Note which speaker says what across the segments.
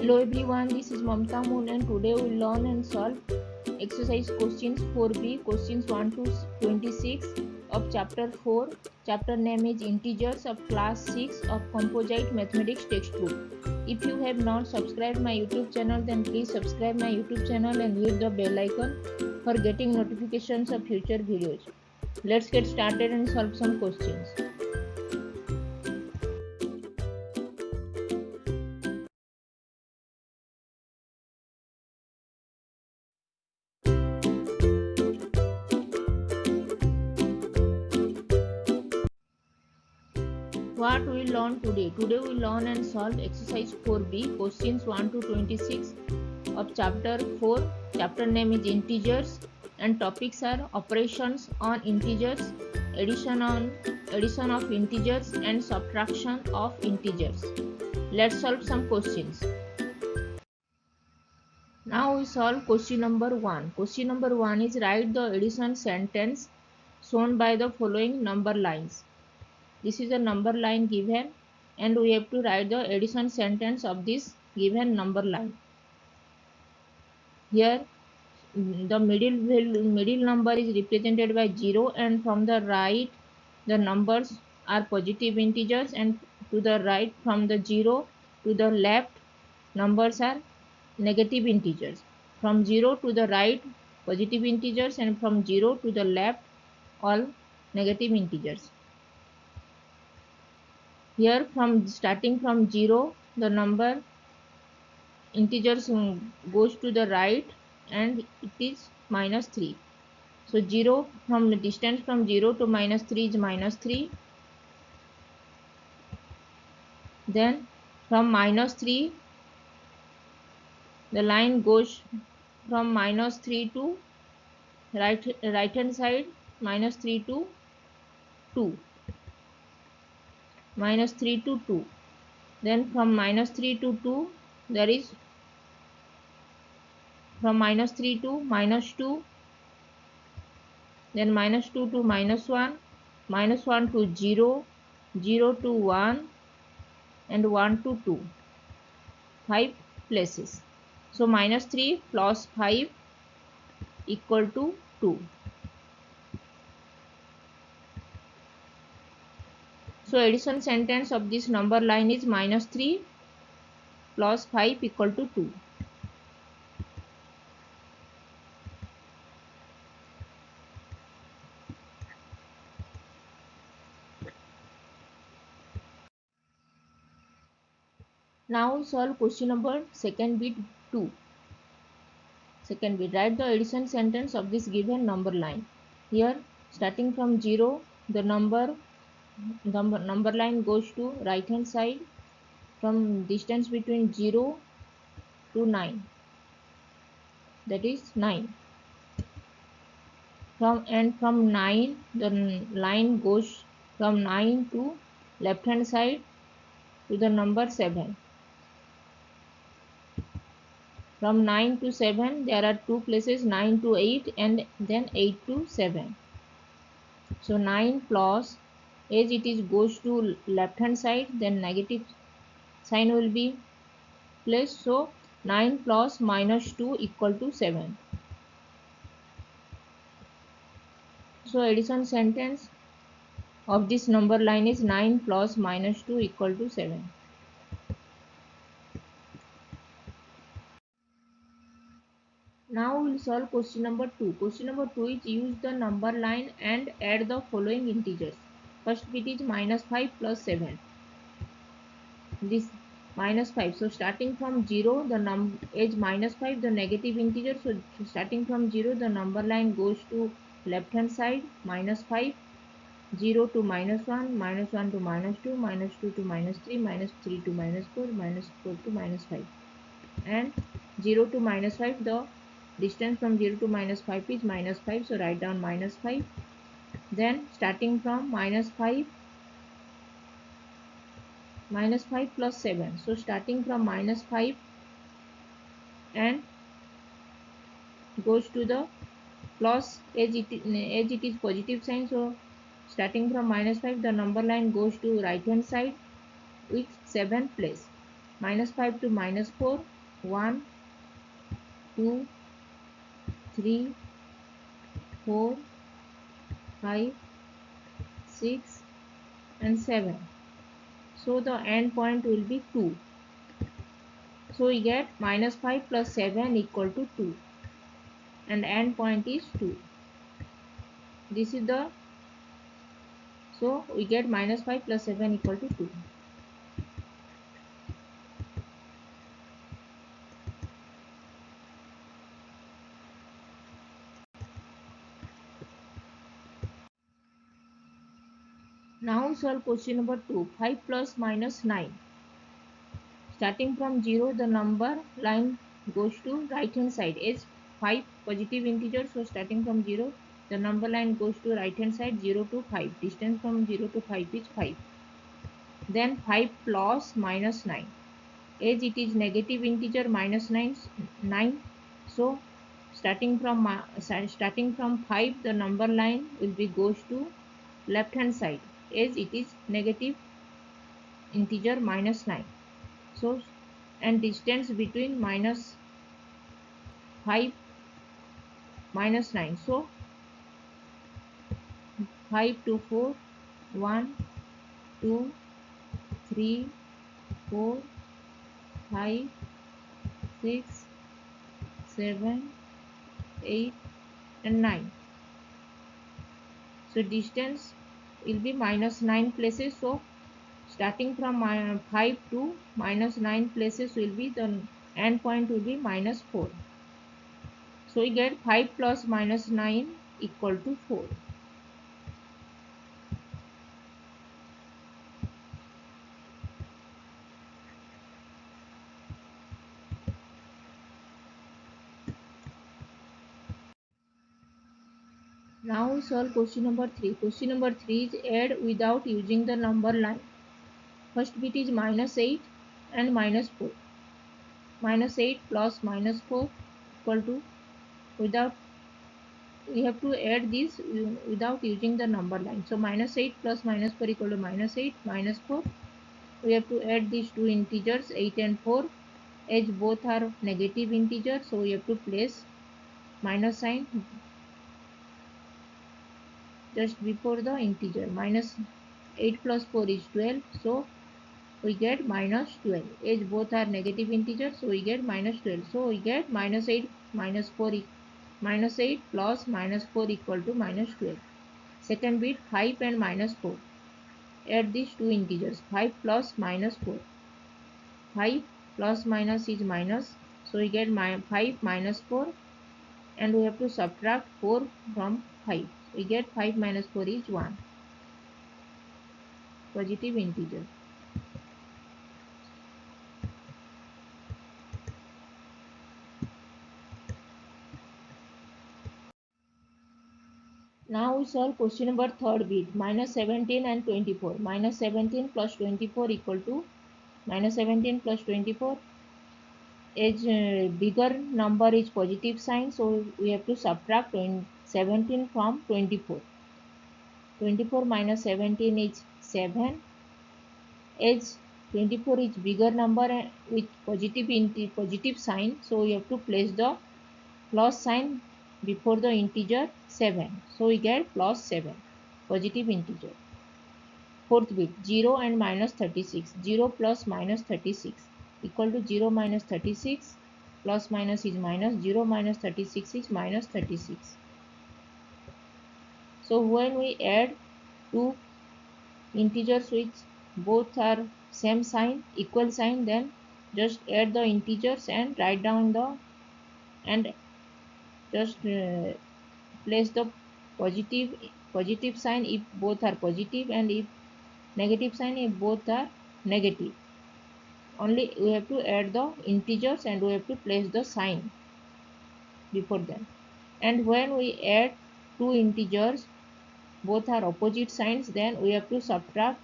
Speaker 1: Hello everyone, this is Mamta Moon and today we will learn and solve exercise questions 4b, questions 1 to 26 of chapter 4. Chapter name is Integers of class 6 of Composite Mathematics textbook. If you have not subscribed my YouTube channel, then please subscribe my YouTube channel and hit the bell icon for getting notifications of future videos. Let's get started and solve some questions. What we will learn today? Today we will learn and solve exercise 4b, questions 1 to 26 of chapter 4. Chapter name is Integers and topics are operations on integers, addition of integers and subtraction of integers. Let's solve some questions. Now we solve question number 1. Question number 1 is write the addition sentence shown by the following number lines. This is a number line given and we have to write the addition sentence of this given number line. Here the middle number is represented by 0 and from the right the numbers are positive integers, and to the right from the 0 to the left numbers are negative integers. From 0 to the right positive integers and from 0 to the left all negative integers. Here from starting from 0 the number integers goes to the right and it is minus 3. So 0 from the distance from 0 to minus 3 is minus 3. Then from minus 3 the line goes from minus 3 to right hand side, minus 3 to 2, minus 3 to 2. Then from minus 3 to 2 there is from minus 3 to minus 2, then minus 2 to minus 1, minus 1 to 0, 0 to 1 and 1 to 2, 5 places. So minus 3 plus 5 equal to 2. So addition sentence of this number line is minus 3 plus 5 equal to 2. Now we solve question number second bit 2. Second bit, write the addition sentence of this given number line. Here starting from 0 the number line goes to right hand side from distance between 0 to 9, that is 9. From 9 the line goes from 9 to left hand side to the number 7. From 9 to 7 there are two places, 9 to 8 and then 8 to 7. So 9 plus, as it is goes to left hand side then negative sign will be placed. So 9 plus minus 2 equal to 7. So addition sentence of this number line is 9 plus minus 2 equal to 7. Now we will solve question number 2. Question number 2 is use the number line and add the following integers. First bit is minus 5 plus 7. This minus 5. So starting from 0 the is minus 5 the negative integer. So starting from 0 the number line goes to left hand side, minus 5, 0 to minus 1, minus 1 to minus 2, minus 2 to minus 3, minus 3 to minus 4, minus 4 to minus 5. And 0 to minus 5 the distance from 0 to minus 5 is minus 5, so write down minus 5. Then starting from minus 5 plus 7, so starting from minus 5 and goes to the plus, as it is positive sign, so starting from minus 5 the number line goes to right hand side with 7 place, minus 5 to minus 4, 1, 2, 3, 4, 5, 6 and 7. So the end point will be 2. So we get minus 5 plus 7 equal to 2 and end point is 2. This is the, so we get minus 5 plus 7 equal to 2. Now solve question number 2. 5 plus minus 9. Starting from 0, the number line goes to right hand side. Is 5 positive integer, so starting from 0, the number line goes to right hand side, 0 to 5. Distance from 0 to 5 is 5. Then 5 plus minus 9. As it is negative integer, minus 9. So starting from 5, the number line will be goes to left hand side, as it is negative integer minus 9. So and distance between minus 5 minus 9. So 5 to 4, 1, 2, 3, 4, 5, 6, 7, 8 and 9. So distance will be minus 9 places. So starting from 5 to minus 9 places will be, the end point will be minus 4. So we get 5 plus minus 9 equal to 4. Now we solve question number 3. Question number 3 is add without using the number line. First bit is minus 8 and minus 4. Minus 8 plus minus 4 equal to, without, we have to add this without using the number line. So minus 8 plus minus 4 equal to minus 8 minus 4. We have to add these two integers 8 and 4, as both are negative integers, so we have to place minus sign just before the integer. Minus 8 plus 4 is 12, so we get minus 12. As both are negative integers, so we get minus 12. So we get minus 8 minus 4 minus 8 plus minus 4 equal to minus 12. Second bit 5 and minus 4. Add these two integers 5 plus minus 4. 5 plus minus is minus, so we get 5 minus 4 and we have to subtract 4 from 5. We get 5 minus 4 is 1. Positive integer. Now we solve question number 3rd bit, minus 17 and 24. Minus 17 plus 24 equal to, minus 17 plus 24, as bigger number is positive sign, so we have to subtract 17 from 24. 24 minus 17 is 7. As 24 is bigger number with positive sign, so we have to place the plus sign before the integer 7. So we get plus 7, positive integer. Fourth bit, 0 and minus 36. 0 plus minus 36 equal to 0 minus 36. Plus minus is minus. 0 minus 36 is minus 36. So when we add two integers which both are same sign, equal sign, then just add the integers and write down the, and just place the positive sign if both are positive, and if negative sign if both are negative. Only we have to add the integers and we have to place the sign before them. And when we add two integers, both are opposite signs, then we have to subtract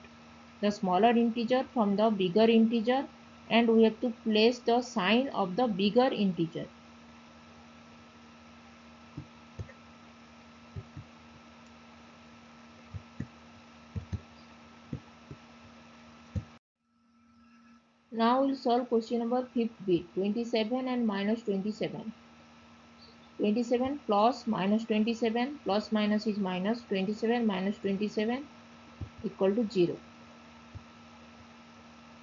Speaker 1: the smaller integer from the bigger integer and we have to place the sign of the bigger integer. Now we'll solve question number 5th bit, 27 and minus 27. 27 plus minus 27 plus minus is minus 27 minus 27 equal to 0.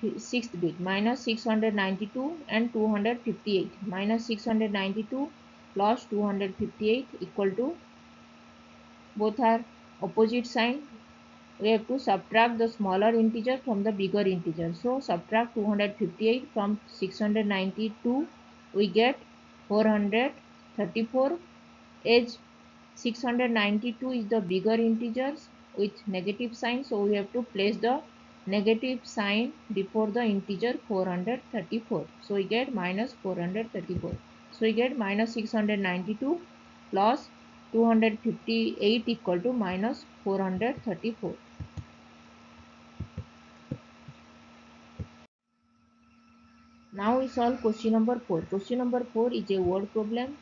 Speaker 1: 6th bit minus 692 and 258 minus 692 plus 258 equal to, both are opposite sign. We have to subtract the smaller integer from the bigger integer. So subtract 258 from 692, we get 434. As 692 is the bigger integers with negative sign, so we have to place the negative sign before the integer 434. So we get minus 434. So we get minus 692 plus 258 equal to minus 434. Now we solve question number 4. Question number 4 is a word problem.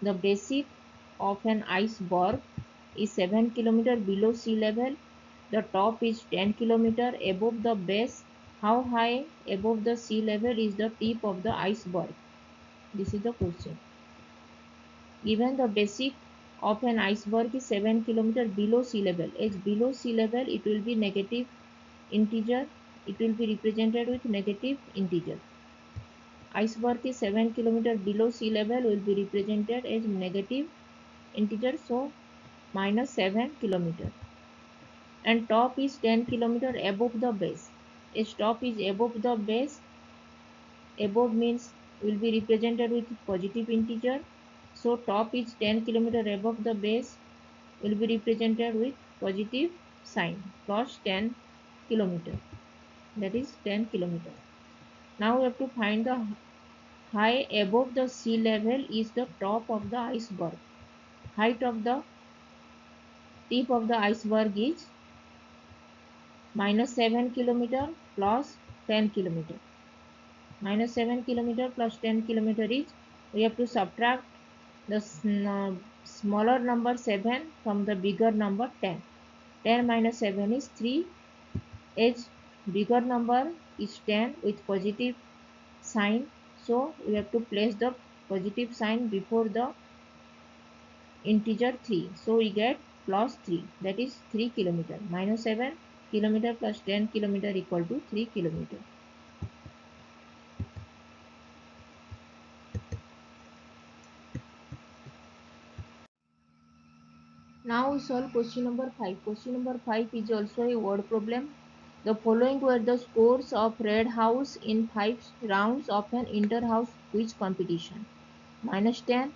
Speaker 1: The base of an iceberg is 7 km below sea level. The top is 10 km above the base. How high above the sea level is the tip of the iceberg? This is the question. Given the base of an iceberg is 7 km below sea level. As below sea level, it will be negative integer. It will be represented with negative integer. Iceberg is 7 km below sea level will be represented as negative integer, so minus 7 km. And top is 10 km above the base. As top is above the base, above means will be represented with positive integer. So top is 10 km above the base will be represented with positive sign plus 10 km. That is 10 km. Now we have to find the high above the sea level is the top of the iceberg. Height of the tip of the iceberg is minus 7 km plus 10 km. Minus 7 km plus 10 km is, we have to subtract the smaller number 7 from the bigger number 10. 10 minus 7 is 3. As bigger number is 10 with positive sign, so we have to place the positive sign before the integer 3. So we get plus 3, that is 3 km. Minus 7 km plus 10 km equal to 3 km. Now we solve question number 5. Question number 5 is also a word problem. The following were the scores of Red House in 5 rounds of an inter-house quiz competition. Minus 10,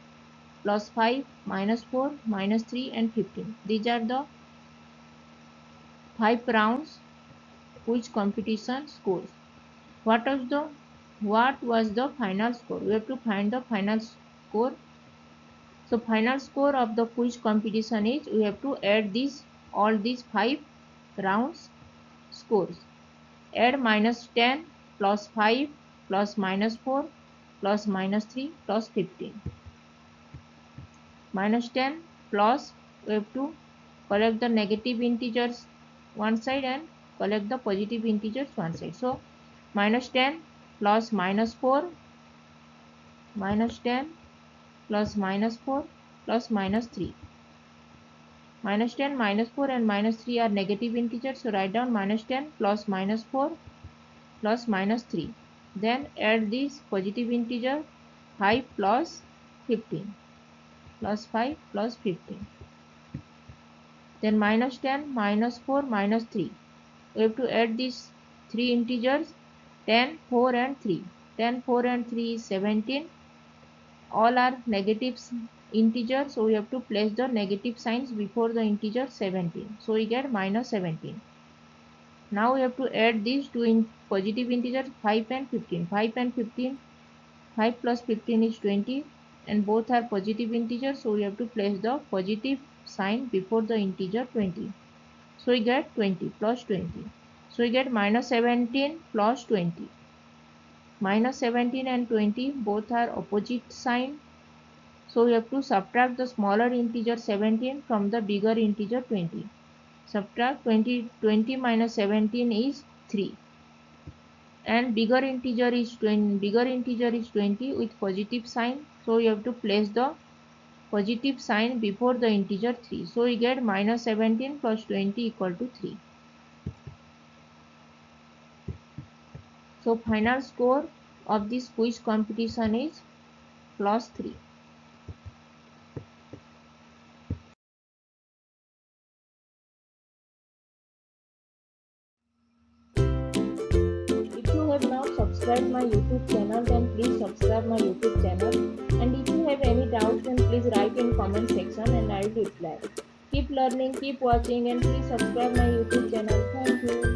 Speaker 1: plus 5, minus 4, minus 3 and 15. These are the 5 rounds quiz competition scores. What was the final score? We have to find the final score. So final score of the quiz competition is, we have to add all these 5 rounds scores. Add minus 10 plus 5 plus minus 4 plus minus 3 plus 15. Minus 10 plus, we have to collect the negative integers one side and collect the positive integers one side. So minus 10 plus minus 4, minus 10 plus minus 4 plus minus 3. Minus 10, minus 4 and minus 3 are negative integers. So write down minus 10 plus minus 4 plus minus 3. Then add this positive integer 5 plus 15 plus 5 plus 15. Then minus 10, minus 4, minus 3. We have to add these 3 integers 10, 4 and 3. 10, 4 and 3 is 17. All are negative integers, so we have to place the negative signs before the integer 17. So we get minus 17. Now we have to add these two positive integers 5 and 15. 5 and 15, 5 plus 15 is 20 and both are positive integers, so we have to place the positive sign before the integer 20. So we get 20 plus 20. So we get minus 17 plus 20. Minus 17 and 20 both are opposite sign. So we have to subtract the smaller integer 17 from the bigger integer 20. Subtract 20 minus 17 is 3. and bigger integer is 20 with positive sign, so you have to place the positive sign before the integer 3. So we get minus 17 plus 20 equal to 3. So final score of this quiz competition is plus 3. If you have not subscribed my YouTube channel, then please subscribe my YouTube channel. And if you have any doubts, then please write in comment section and I will reply. Keep learning, keep watching, and please subscribe my YouTube channel. Thank you.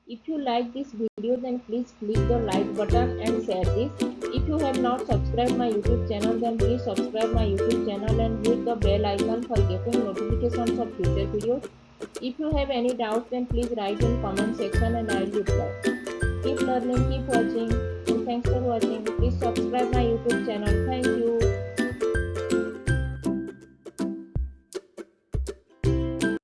Speaker 1: If you like this video, then please click the like button and share this. If you have not subscribed my YouTube channel, then please subscribe my YouTube channel and hit the bell icon for getting notifications of future videos. If you have any doubts, then please write in comment section and I will reply. Keep learning, keep watching, and thanks for watching. Please subscribe my YouTube channel. Thank you.